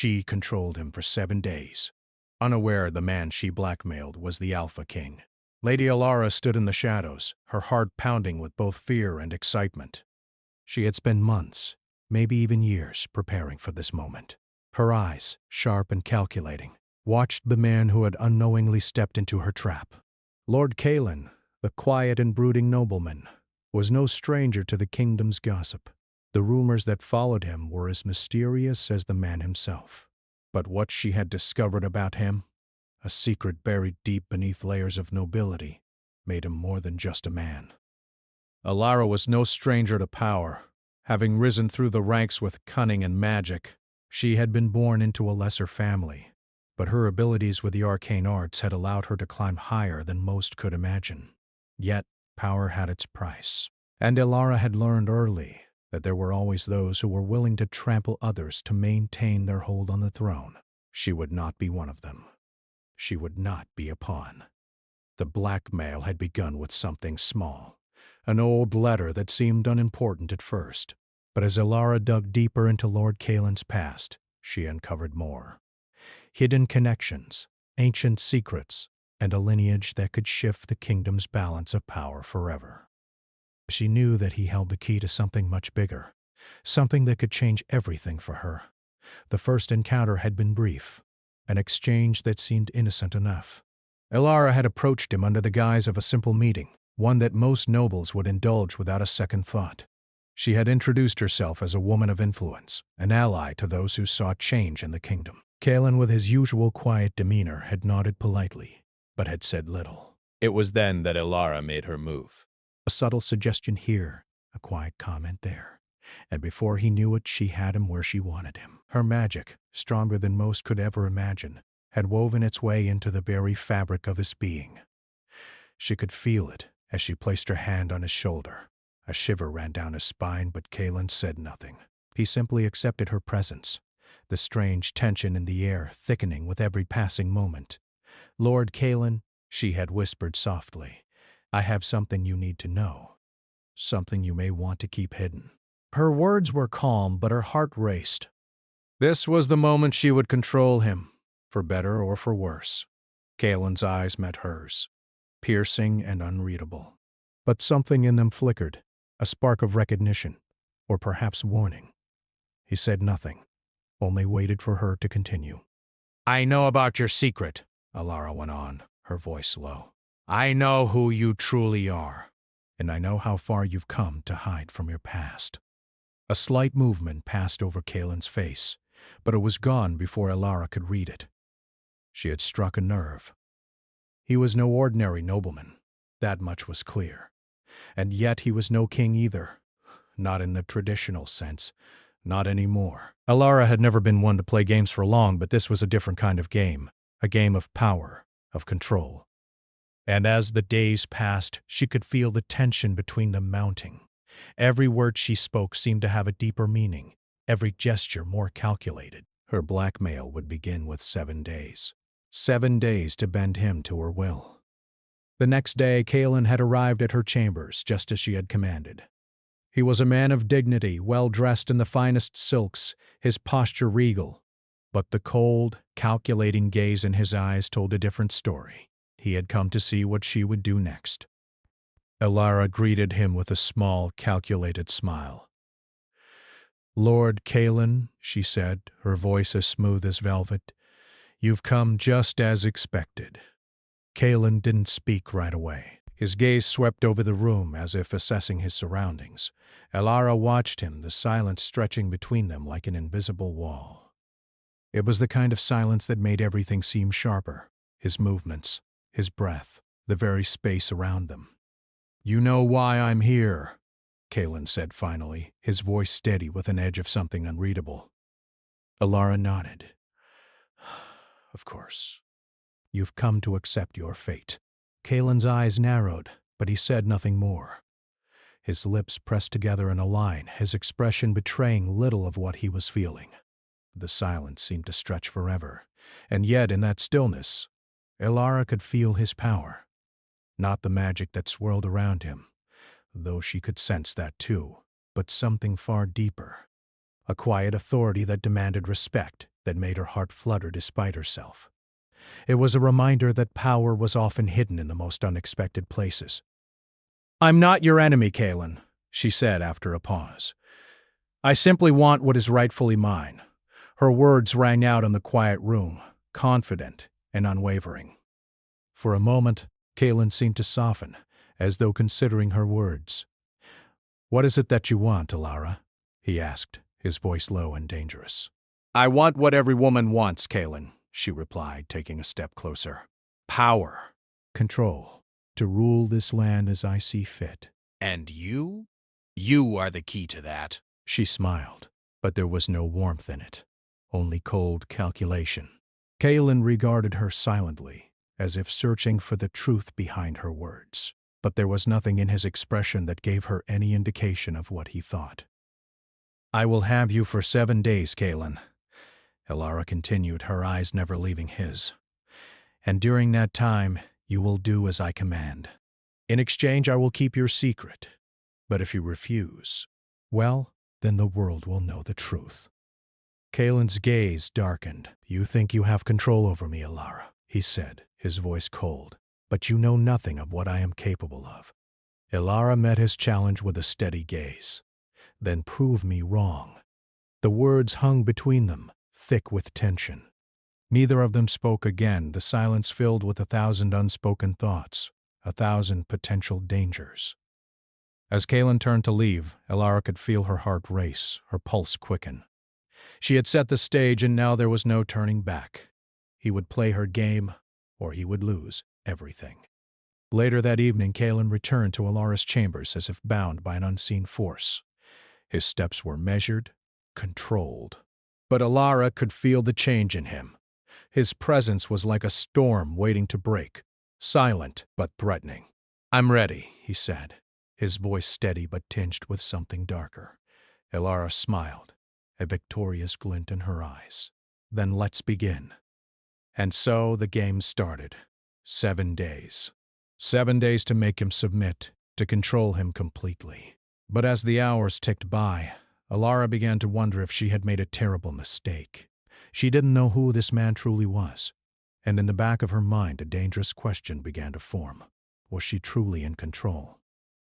She controlled him for 7 days, unaware the man she blackmailed was the Alpha King. Lady Alara stood in the shadows, her heart pounding with both fear and excitement. She had spent months, maybe even years, preparing for this moment. Her eyes, sharp and calculating, watched the man who had unknowingly stepped into her trap. Lord Kalen, the quiet and brooding nobleman, was no stranger to the kingdom's gossip. The rumors that followed him were as mysterious as the man himself. But what she had discovered about him, a secret buried deep beneath layers of nobility, made him more than just a man. Alara was no stranger to power. Having risen through the ranks with cunning and magic, she had been born into a lesser family, but her abilities with the arcane arts had allowed her to climb higher than most could imagine. Yet, power had its price, and Alara had learned early that there were always those who were willing to trample others to maintain their hold on the throne. She would not be one of them. She would not be a pawn. The blackmail had begun with something small, an old letter that seemed unimportant at first. But as Alara dug deeper into Lord Kalen's past, she uncovered more. Hidden connections, ancient secrets, and a lineage that could shift the kingdom's balance of power forever. She knew that he held the key to something much bigger, something that could change everything for her. The first encounter had been brief, an exchange that seemed innocent enough. Alara had approached him under the guise of a simple meeting, one that most nobles would indulge without a second thought. She had introduced herself as a woman of influence, an ally to those who sought change in the kingdom. Kalen, with his usual quiet demeanor, had nodded politely, but had said little. It was then that Alara made her move. A subtle suggestion here, a quiet comment there, and before he knew it, she had him where she wanted him. Her magic, stronger than most could ever imagine, had woven its way into the very fabric of his being. She could feel it as she placed her hand on his shoulder. A shiver ran down his spine, but Kalen said nothing. He simply accepted her presence, the strange tension in the air thickening with every passing moment. "Lord Kalen," she had whispered softly, "I have something you need to know, something you may want to keep hidden." Her words were calm, but her heart raced. This was the moment she would control him, for better or for worse. Kalen's eyes met hers, piercing and unreadable. But something in them flickered, a spark of recognition, or perhaps warning. He said nothing, only waited for her to continue. "I know about your secret," Alara went on, her voice low. "I know who you truly are, and I know how far you've come to hide from your past." A slight movement passed over Kalen's face, but it was gone before Alara could read it. She had struck a nerve. He was no ordinary nobleman, that much was clear. And yet he was no king either, not in the traditional sense, not anymore. Alara had never been one to play games for long, but this was a different kind of game, a game of power, of control. And as the days passed, she could feel the tension between them mounting. Every word she spoke seemed to have a deeper meaning, every gesture more calculated. Her blackmail would begin with 7 days. 7 days to bend him to her will. The next day, Kalen had arrived at her chambers, just as she had commanded. He was a man of dignity, well-dressed in the finest silks, his posture regal. But the cold, calculating gaze in his eyes told a different story. He had come to see what she would do next. Alara greeted him with a small, calculated smile. "Lord Kalen," she said, her voice as smooth as velvet, "you've come just as expected." Kalen didn't speak right away. His gaze swept over the room as if assessing his surroundings. Alara watched him, the silence stretching between them like an invisible wall. It was the kind of silence that made everything seem sharper, his movements, his breath, the very space around them. "You know why I'm here," Kalen said finally, his voice steady with an edge of something unreadable. Alara nodded. "Of course. You've come to accept your fate." Kalen's eyes narrowed, but he said nothing more. His lips pressed together in a line, his expression betraying little of what he was feeling. The silence seemed to stretch forever, and yet in that stillness, Alara could feel his power. Not the magic that swirled around him, though she could sense that too, but something far deeper. A quiet authority that demanded respect, that made her heart flutter despite herself. It was a reminder that power was often hidden in the most unexpected places. "I'm not your enemy, Kaelin," she said after a pause. "I simply want what is rightfully mine." Her words rang out in the quiet room, confident and unwavering. For a moment, Kaelin seemed to soften, as though considering her words. "What is it that you want, Alara?" he asked, his voice low and dangerous. "I want what every woman wants, Kaelin," she replied, taking a step closer. "Power. Control. To rule this land as I see fit." "And you? You are the key to that." She smiled, but there was no warmth in it, only cold calculation. Kaelin regarded her silently, as if searching for the truth behind her words, but there was nothing in his expression that gave her any indication of what he thought. "I will have you for 7 days, Kaelin," Alara continued, her eyes never leaving his. "And during that time, you will do as I command. In exchange, I will keep your secret. But if you refuse, well, then the world will know the truth." Kaelin's gaze darkened. "You think you have control over me, Alara," he said, his voice cold. "But you know nothing of what I am capable of." Alara met his challenge with a steady gaze. "Then prove me wrong." The words hung between them, thick with tension. Neither of them spoke again, the silence filled with 1,000 unspoken thoughts, 1,000 potential dangers. As Kaelin turned to leave, Alara could feel her heart race, her pulse quicken. She had set the stage, and now there was no turning back. He would play her game, or he would lose everything. Later that evening, Kaelin returned to Alara's chambers as if bound by an unseen force. His steps were measured, controlled. But Alara could feel the change in him. His presence was like a storm waiting to break, silent but threatening. "I'm ready," he said, his voice steady but tinged with something darker. Alara smiled, a victorious glint in her eyes. "Then let's begin." And so the game started. 7 days. 7 days to make him submit, to control him completely. But as the hours ticked by, Alara began to wonder if she had made a terrible mistake. She didn't know who this man truly was, and in the back of her mind a dangerous question began to form. Was she truly in control?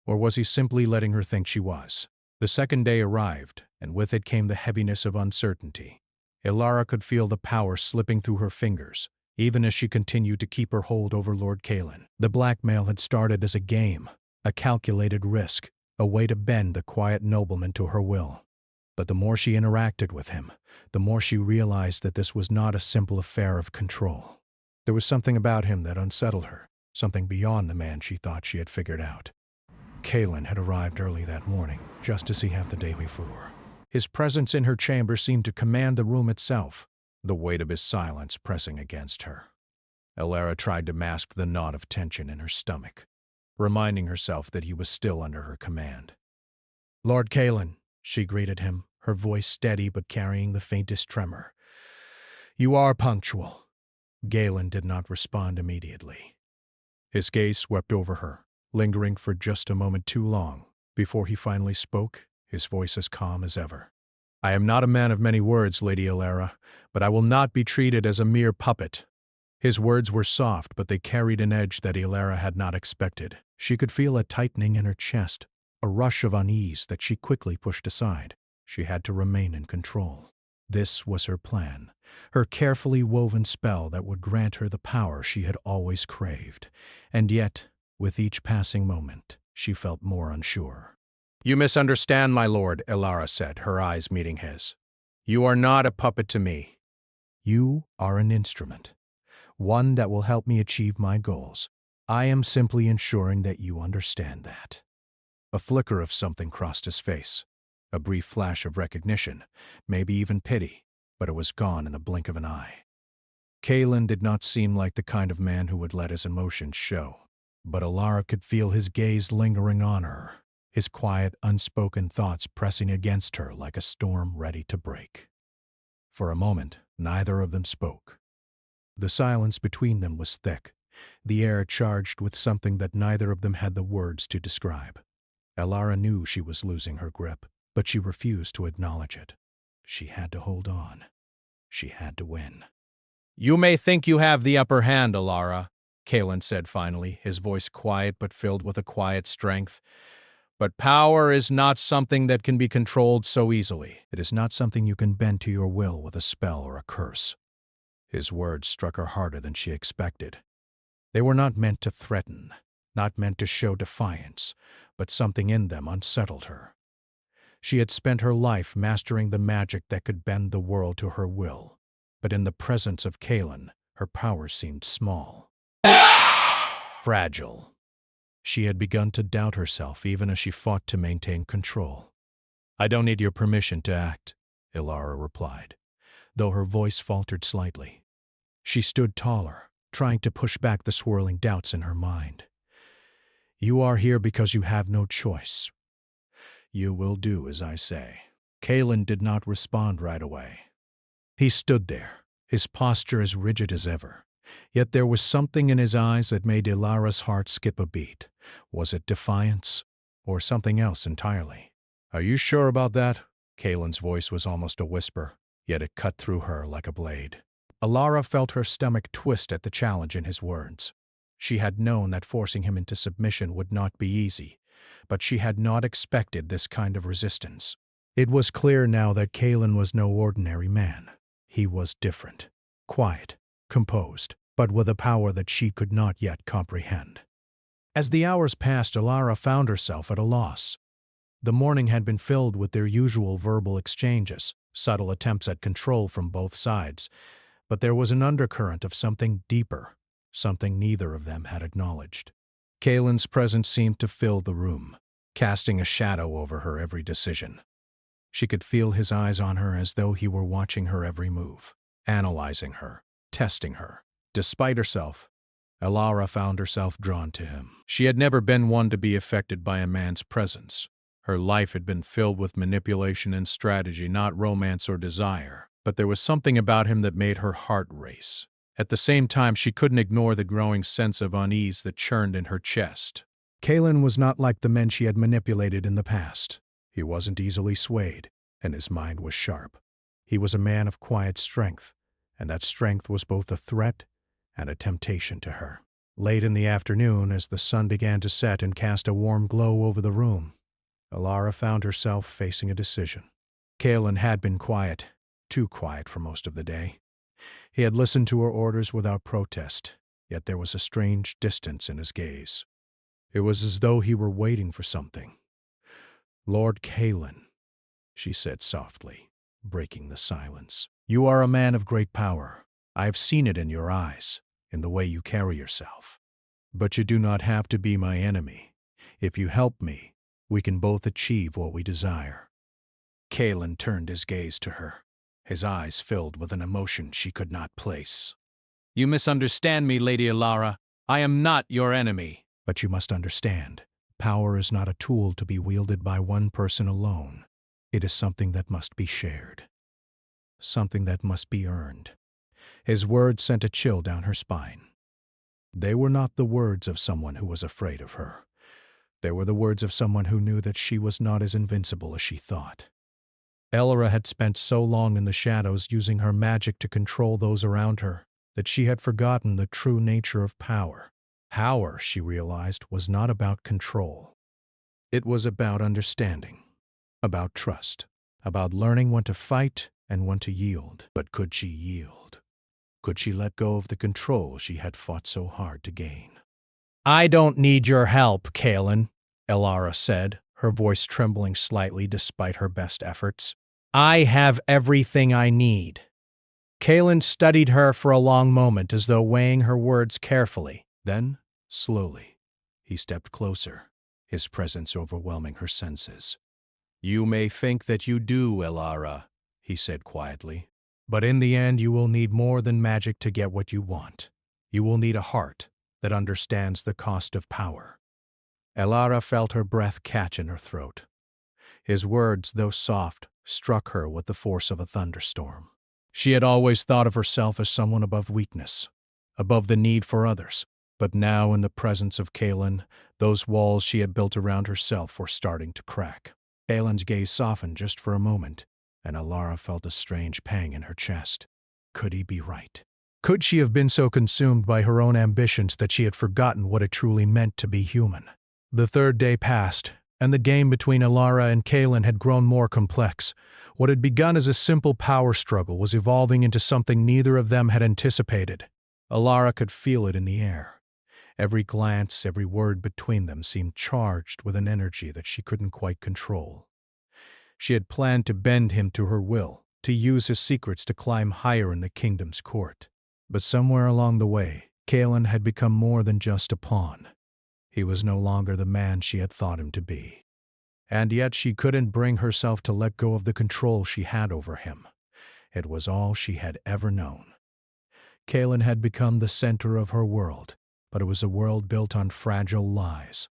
Or was he simply letting her think she was? The second day arrived, and with it came the heaviness of uncertainty. Alara could feel the power slipping through her fingers, even as she continued to keep her hold over Lord Kaelin. The blackmail had started as a game, a calculated risk, a way to bend the quiet nobleman to her will. But the more she interacted with him, the more she realized that this was not a simple affair of control. There was something about him that unsettled her, something beyond the man she thought she had figured out. Kaelin had arrived early that morning, just as he had the day before. His presence in her chamber seemed to command the room itself, the weight of his silence pressing against her. Alara tried to mask the knot of tension in her stomach, reminding herself that he was still under her command. "Lord Kaelin," she greeted him, her voice steady but carrying the faintest tremor. "You are punctual." Galen did not respond immediately. His gaze swept over her, lingering for just a moment too long. Before he finally spoke, his voice as calm as ever. "I am not a man of many words, Lady Alara, but I will not be treated as a mere puppet." His words were soft, but they carried an edge that Alara had not expected. She could feel a tightening in her chest, a rush of unease that she quickly pushed aside. She had to remain in control. This was her plan, her carefully woven spell that would grant her the power she had always craved. And yet, with each passing moment, she felt more unsure. "You misunderstand, my lord," Alara said, her eyes meeting his. "You are not a puppet to me. You are an instrument, one that will help me achieve my goals. I am simply ensuring that you understand that." A flicker of something crossed his face, a brief flash of recognition, maybe even pity, but it was gone in the blink of an eye. Kaelin did not seem like the kind of man who would let his emotions show, but Alara could feel his gaze lingering on her, his quiet, unspoken thoughts pressing against her like a storm ready to break. For a moment, neither of them spoke. The silence between them was thick, the air charged with something that neither of them had the words to describe. Alara knew she was losing her grip, but she refused to acknowledge it. She had to hold on. She had to win. You may think you have the upper hand, Alara, Kalen said finally, his voice quiet but filled with a quiet strength. But power is not something that can be controlled so easily. It is not something you can bend to your will with a spell or a curse. His words struck her harder than she expected. They were not meant to threaten, not meant to show defiance, but something in them unsettled her. She had spent her life mastering the magic that could bend the world to her will, but in the presence of Kalen, her power seemed small. Fragile. She had begun to doubt herself even as she fought to maintain control. "I don't need your permission to act," Ilara replied, though her voice faltered slightly. She stood taller, trying to push back the swirling doubts in her mind. "You are here because you have no choice. You will do as I say." Kalen did not respond right away. He stood there, his posture as rigid as ever. Yet there was something in his eyes that made Ilara's heart skip a beat. Was it defiance, or something else entirely? "Are you sure about that?" Kalen's voice was almost a whisper, yet it cut through her like a blade. Ilara felt her stomach twist at the challenge in his words. She had known that forcing him into submission would not be easy, but she had not expected this kind of resistance. It was clear now that Kalen was no ordinary man. He was different, quiet, composed, but with a power that she could not yet comprehend. As the hours passed, Ilara found herself at a loss. The morning had been filled with their usual verbal exchanges, subtle attempts at control from both sides, but there was an undercurrent of something deeper, something neither of them had acknowledged. Kalen's presence seemed to fill the room, casting a shadow over her every decision. She could feel his eyes on her as though he were watching her every move, analyzing her, testing her. Despite herself, Ilara found herself drawn to him. She had never been one to be affected by a man's presence. Her life had been filled with manipulation and strategy, not romance or desire. But there was something about him that made her heart race. At the same time, she couldn't ignore the growing sense of unease that churned in her chest. Kalen was not like the men she had manipulated in the past. He wasn't easily swayed, and his mind was sharp. He was a man of quiet strength, and that strength was both a threat and a temptation to her. Late in the afternoon, as the sun began to set and cast a warm glow over the room, Ilara found herself facing a decision. Kalen had been quiet, too quiet for most of the day. He had listened to her orders without protest, yet there was a strange distance in his gaze. It was as though he were waiting for something. "Lord Kalen," she said softly, breaking the silence. "You are a man of great power. I have seen it in your eyes, in the way you carry yourself. But you do not have to be my enemy. If you help me, we can both achieve what we desire." Kalen turned his gaze to her, his eyes filled with an emotion she could not place. "You misunderstand me, Lady Ilara. I am not your enemy." "But you must understand, power is not a tool to be wielded by one person alone. It is something that must be shared. Something that must be earned." His words sent a chill down her spine. They were not the words of someone who was afraid of her. They were the words of someone who knew that she was not as invincible as she thought. Ilara had spent so long in the shadows using her magic to control those around her that she had forgotten the true nature of power. Power, she realized, was not about control. It was about understanding, about trust, about learning when to fight and when to yield. But could she yield? Could she let go of the control she had fought so hard to gain? "I don't need your help, Kalen," Ilara said, her voice trembling slightly despite her best efforts. "I have everything I need." Kalen studied her for a long moment as though weighing her words carefully. Then, slowly, he stepped closer, his presence overwhelming her senses. "You may think that you do, Ilara," he said quietly. "But in the end, you will need more than magic to get what you want. You will need a heart that understands the cost of power." Ilara felt her breath catch in her throat. His words, though soft, struck her with the force of a thunderstorm. She had always thought of herself as someone above weakness, above the need for others. But now, in the presence of Kalen, those walls she had built around herself were starting to crack. Kalen's gaze softened just for a moment, and Ilara felt a strange pang in her chest. Could he be right? Could she have been so consumed by her own ambitions that she had forgotten what it truly meant to be human? The third day passed, and the game between Alara and Kaelin had grown more complex. What had begun as a simple power struggle was evolving into something neither of them had anticipated. Alara could feel it in the air. Every glance, every word between them seemed charged with an energy that she couldn't quite control. She had planned to bend him to her will, to use his secrets to climb higher in the kingdom's court. But somewhere along the way, Kaelin had become more than just a pawn. He was no longer the man she had thought him to be. And yet she couldn't bring herself to let go of the control she had over him. It was all she had ever known. Kaelin had become the center of her world, but it was a world built on fragile lies.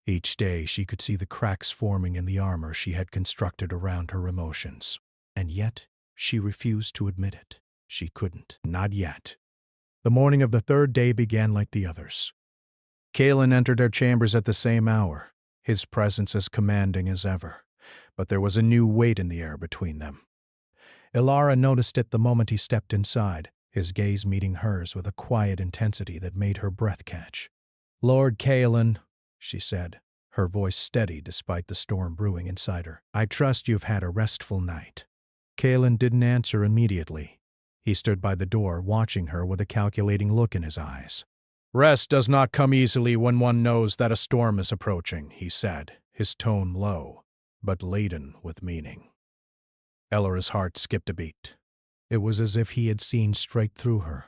Each day she could see the cracks forming in the armor she had constructed around her emotions. And yet she refused to admit it. She couldn't. Not yet. The morning of the third day began like the others. Kaelin entered her chambers at the same hour, his presence as commanding as ever, but there was a new weight in the air between them. Alara noticed it the moment he stepped inside, his gaze meeting hers with a quiet intensity that made her breath catch. "Lord Kaelin," she said, her voice steady despite the storm brewing inside her, "I trust you've had a restful night." Kaelin didn't answer immediately. He stood by the door, watching her with a calculating look in his eyes. "Rest does not come easily when one knows that a storm is approaching," he said, his tone low, but laden with meaning. Elara's heart skipped a beat. It was as if he had seen straight through her,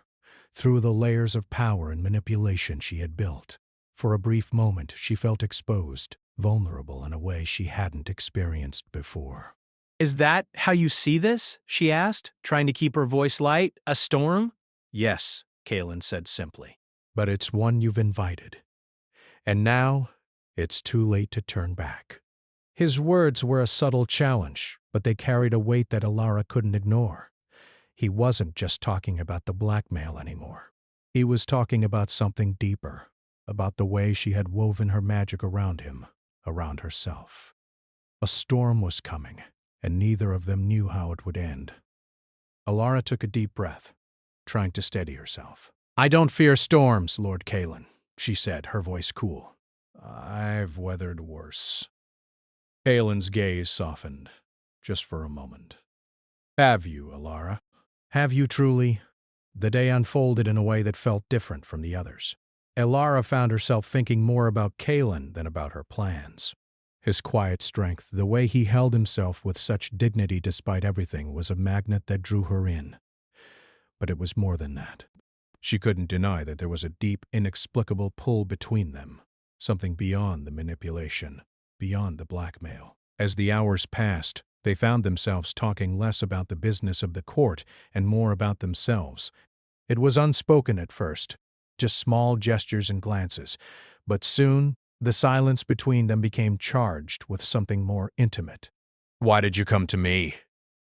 through the layers of power and manipulation she had built. For a brief moment, she felt exposed, vulnerable in a way she hadn't experienced before. "Is that how you see this?" she asked, trying to keep her voice light. "A storm?" "Yes," Kaelin said simply. "But it's one you've invited. And now, it's too late to turn back." His words were a subtle challenge, but they carried a weight that Alara couldn't ignore. He wasn't just talking about the blackmail anymore. He was talking about something deeper, about the way she had woven her magic around him, around herself. A storm was coming, and neither of them knew how it would end. Alara took a deep breath, trying to steady herself. "I don't fear storms, Lord Kaelin," she said, her voice cool. "I've weathered worse." Kaelin's gaze softened, just for a moment. "Have you, Alara? Have you truly?" The day unfolded in a way that felt different from the others. Alara found herself thinking more about Kaelin than about her plans. His quiet strength, the way he held himself with such dignity despite everything, was a magnet that drew her in. But it was more than that. She couldn't deny that there was a deep, inexplicable pull between them, something beyond the manipulation, beyond the blackmail. As the hours passed, they found themselves talking less about the business of the court and more about themselves. It was unspoken at first, just small gestures and glances, but soon the silence between them became charged with something more intimate. "Why did you come to me?"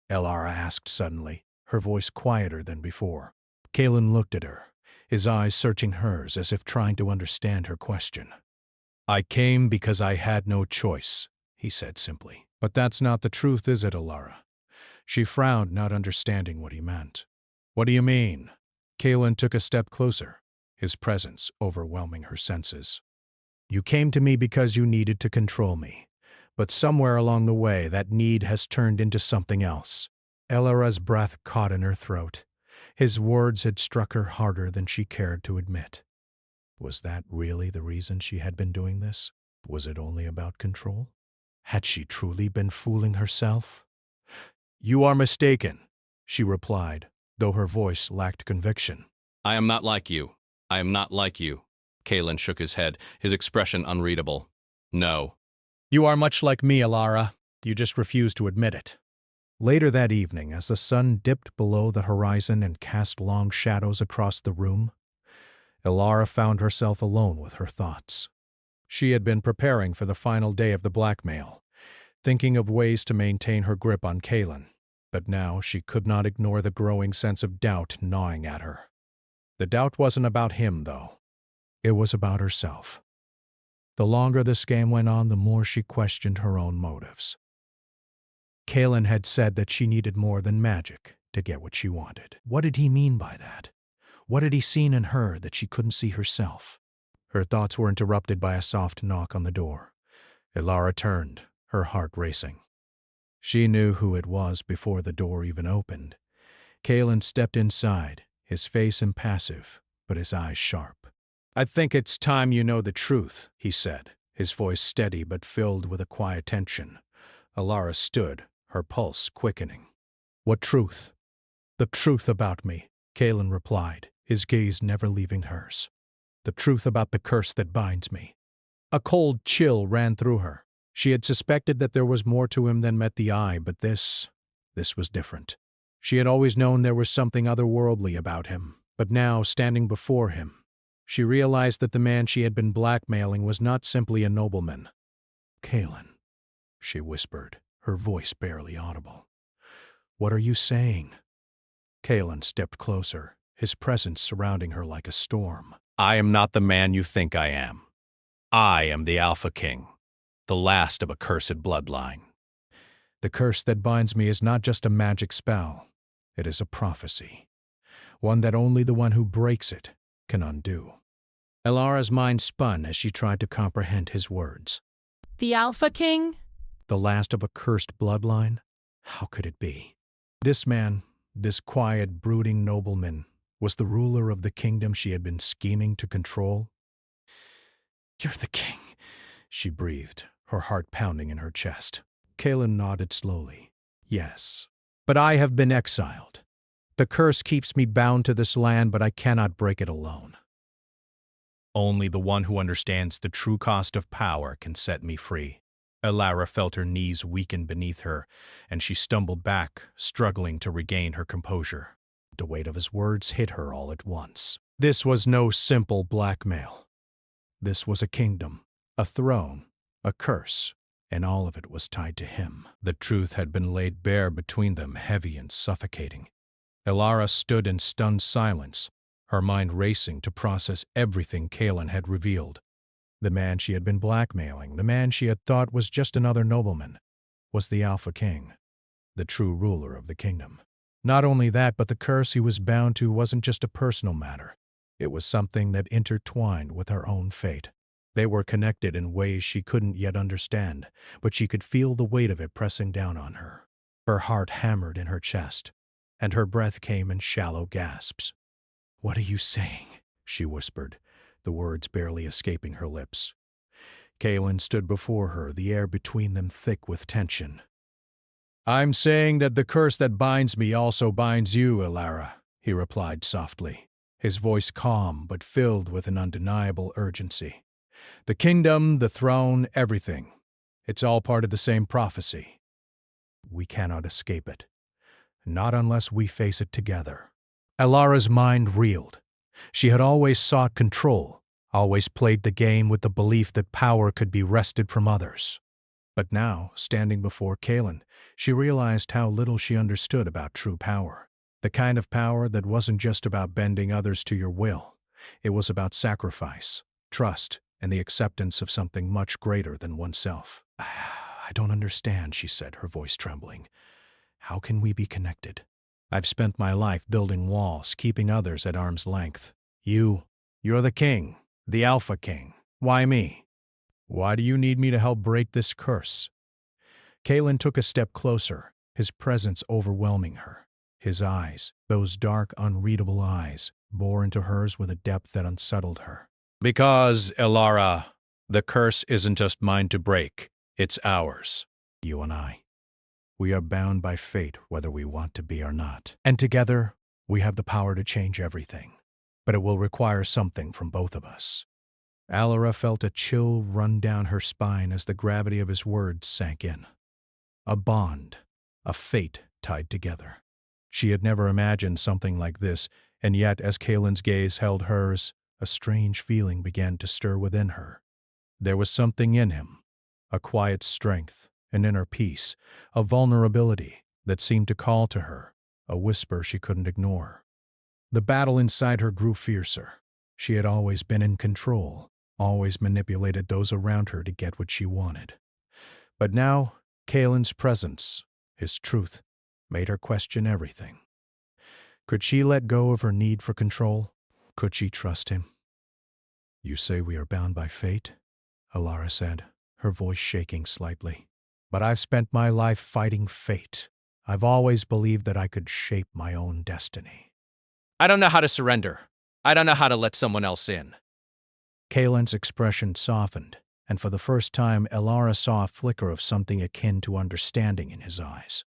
Alara asked suddenly, her voice quieter than before. Kaelin looked at her, his eyes searching hers as if trying to understand her question. "I came because I had no choice," he said simply. "But that's not the truth, is it, Alara?" She frowned, not understanding what he meant. "What do you mean?" Kaelin took a step closer, his presence overwhelming her senses. "You came to me because you needed to control me, but somewhere along the way that need has turned into something else." Elara's breath caught in her throat. His words had struck her harder than she cared to admit. Was that really the reason she had been doing this? Was it only about control? Had she truly been fooling herself? "You are mistaken," she replied, though her voice lacked conviction. "I am not like you. I am not like you." Kaelin shook his head, his expression unreadable. "No." "You are much like me, Alara. You just refuse to admit it." Later that evening, as the sun dipped below the horizon and cast long shadows across the room, Alara found herself alone with her thoughts. She had been preparing for the final day of the blackmail, thinking of ways to maintain her grip on Kaelin, but now she could not ignore the growing sense of doubt gnawing at her. The doubt wasn't about him, though. It was about herself. The longer this game went on, the more she questioned her own motives. Kaelin had said that she needed more than magic. to get what she wanted. What did he mean by that? What had he seen in her that she couldn't see herself? Her thoughts were interrupted by a soft knock on the door. Ilara turned, her heart racing. She knew who it was before the door even opened. Kalen stepped inside, his face impassive, but his eyes sharp. "I think it's time you know the truth," he said, his voice steady but filled with a quiet tension. Ilara stood, her pulse quickening. "What truth?" "The truth about me," Kalen replied, his gaze never leaving hers. "The truth about the curse that binds me." A cold chill ran through her. She had suspected that there was more to him than met the eye, but this was different. She had always known there was something otherworldly about him, but now, standing before him, she realized that the man she had been blackmailing was not simply a nobleman. "Kalen," she whispered, her voice barely audible. "What are you saying?" Kalen stepped closer, his presence surrounding her like a storm. I am not the man you think I am. I am the Alpha King, the last of a cursed bloodline. "The curse that binds me is not just a magic spell. It is a prophecy, one that only the one who breaks it can undo." Ilara's mind spun as she tried to comprehend his words. The Alpha King? The last of a cursed bloodline? How could it be? This man, this quiet, brooding nobleman, was the ruler of the kingdom she had been scheming to control? "You're the king," she breathed, her heart pounding in her chest. Kalen nodded slowly. "Yes, but I have been exiled. The curse keeps me bound to this land, but I cannot break it alone. Only the one who understands the true cost of power can set me free." Ilara felt her knees weaken beneath her, and she stumbled back, struggling to regain her composure. The weight of his words hit her all at once. This was no simple blackmail. This was a kingdom, a throne, a curse, and all of it was tied to him. The truth had been laid bare between them, heavy and suffocating. Ilara stood in stunned silence, her mind racing to process everything Kalen had revealed. The man she had been blackmailing, the man she had thought was just another nobleman, was the Alpha King, the true ruler of the kingdom. Not only that, but the curse he was bound to wasn't just a personal matter. It was something that intertwined with her own fate. They were connected in ways she couldn't yet understand, but she could feel the weight of it pressing down on her. Her heart hammered in her chest, and her breath came in shallow gasps. "What are you saying?" she whispered, the words barely escaping her lips. Kalen stood before her, the air between them thick with tension. "I'm saying that the curse that binds me also binds you, Ilara," he replied softly, his voice calm but filled with an undeniable urgency. "The kingdom, the throne, everything. It's all part of the same prophecy. We cannot escape it. Not unless we face it together." Ilara's mind reeled. She had always sought control, always played the game with the belief that power could be wrested from others. But now, standing before Kalen, she realized how little she understood about true power. The kind of power that wasn't just about bending others to your will. It was about sacrifice, trust, and the acceptance of something much greater than oneself. "I don't understand," she said, her voice trembling. "How can we be connected? I've spent my life building walls, keeping others at arm's length. You're the king, the Alpha King. Why me? Why do you need me to help break this curse?" Kalen took a step closer, his presence overwhelming her. His eyes, those dark, unreadable eyes, bore into hers with a depth that unsettled her. "Because, Ilara, the curse isn't just mine to break, it's ours. You and I. We are bound by fate whether we want to be or not. And together, we have the power to change everything. But it will require something from both of us." Ilara felt a chill run down her spine as the gravity of his words sank in. A bond, a fate tied together. She had never imagined something like this, and yet as Kalen's gaze held hers, a strange feeling began to stir within her. There was something in him, a quiet strength, an inner peace, a vulnerability that seemed to call to her, a whisper she couldn't ignore. The battle inside her grew fiercer. She had always been in control, always manipulated those around her to get what she wanted. But now, Kalen's presence, his truth, made her question everything. Could she let go of her need for control? Could she trust him? You say we are bound by fate? Alara said, her voice shaking slightly. But I've spent my life fighting fate. I've always believed that I could shape my own destiny. I don't know how to surrender. I don't know how to let someone else in. Kalen's expression softened, and for the first time Alara saw a flicker of something akin to understanding in his eyes.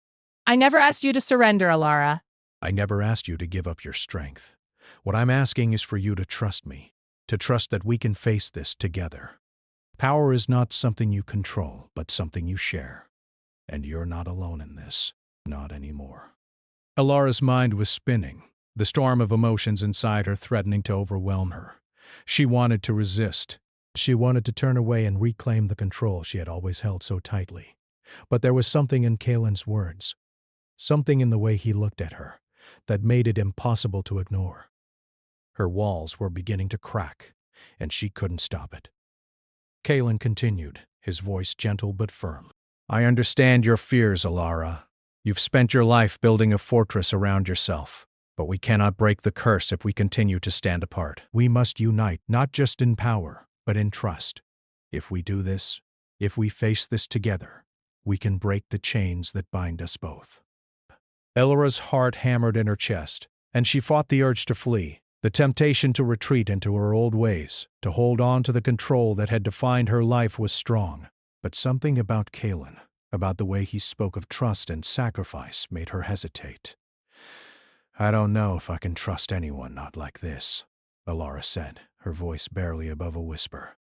I never asked you to surrender, Alara. I never asked you to give up your strength. What I'm asking is for you to trust me, to trust that we can face this together. Power is not something you control, but something you share. And you're not alone in this. Not anymore. Alara's mind was spinning, the storm of emotions inside her threatening to overwhelm her. She wanted to resist. She wanted to turn away and reclaim the control she had always held so tightly. But there was something in Kalen's words, something in the way he looked at her, that made it impossible to ignore. Her walls were beginning to crack, and she couldn't stop it. Kalen continued, his voice gentle but firm. I understand your fears, Alara. You've spent your life building a fortress around yourself. But we cannot break the curse if we continue to stand apart. We must unite, not just in power, but in trust. If we do this, if we face this together, we can break the chains that bind us both. Elara's heart hammered in her chest, and she fought the urge to flee, the temptation to retreat into her old ways, to hold on to the control that had defined her life was strong. But something about Kalen, about the way he spoke of trust and sacrifice, made her hesitate. I don't know if I can trust anyone not like this, Alara said, her voice barely above a whisper.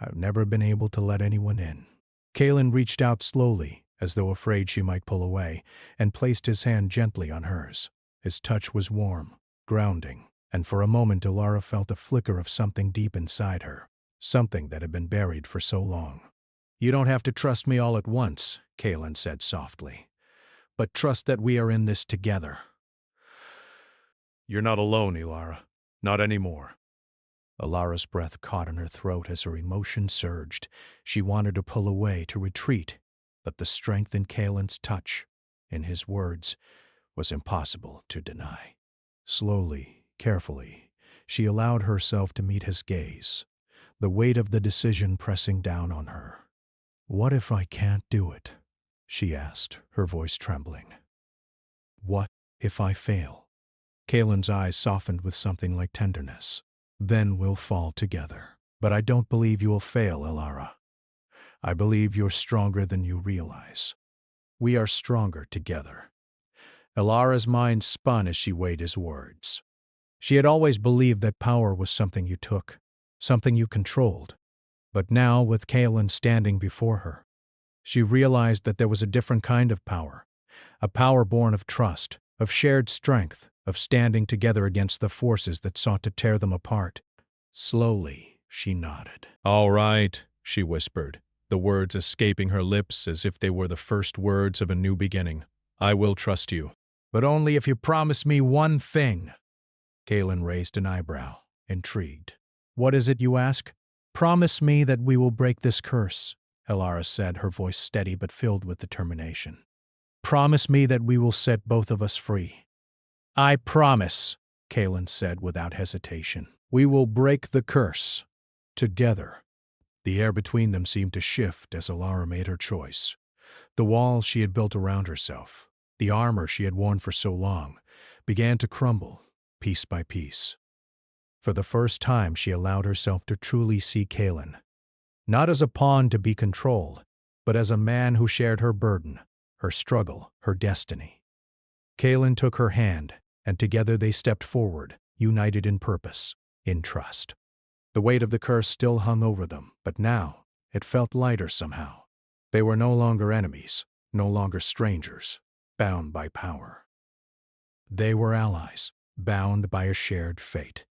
I've never been able to let anyone in. Kalen reached out slowly, as though afraid she might pull away, and placed his hand gently on hers. His touch was warm, grounding, and for a moment Alara felt a flicker of something deep inside her, something that had been buried for so long. You don't have to trust me all at once, Kalen said softly, but trust that we are in this together. You're not alone, Alara. Not anymore. Alara's breath caught in her throat as her emotion surged. She wanted to pull away, to retreat, but the strength in Kalen's touch, in his words, was impossible to deny. Slowly, carefully, she allowed herself to meet his gaze, the weight of the decision pressing down on her. What if I can't do it? She asked, her voice trembling. What if I fail? Kalen's eyes softened with something like tenderness. Then we'll fall together. But I don't believe you will fail, Alara. I believe you're stronger than you realize. We are stronger together. Alara's mind spun as she weighed his words. She had always believed that power was something you took, something you controlled. But now, with Kalen standing before her, she realized that there was a different kind of power, a power born of trust, of shared strength, of standing together against the forces that sought to tear them apart. Slowly, she nodded. All right, she whispered, the words escaping her lips as if they were the first words of a new beginning. I will trust you. But only if you promise me one thing. Kalen raised an eyebrow, intrigued. What is it, you ask? Promise me that we will break this curse, Alara said, her voice steady but filled with determination. Promise me that we will set both of us free. I promise, Kalen said without hesitation. We will break the curse. Together. The air between them seemed to shift as Alara made her choice. The walls she had built around herself, the armor she had worn for so long, began to crumble, piece by piece. For the first time, she allowed herself to truly see Kalen, not as a pawn to be controlled, but as a man who shared her burden, her struggle, her destiny. Kalen took her hand, and together they stepped forward, united in purpose, in trust. The weight of the curse still hung over them, but now it felt lighter somehow. They were no longer enemies, no longer strangers, bound by power. They were allies, bound by a shared fate.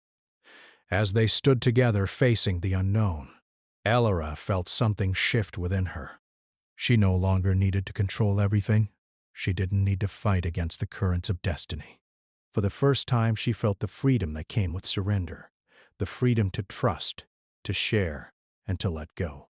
As they stood together facing the unknown, Alara felt something shift within her. She no longer needed to control everything. She didn't need to fight against the currents of destiny. For the first time, she felt the freedom that came with surrender, the freedom to trust, to share, and to let go.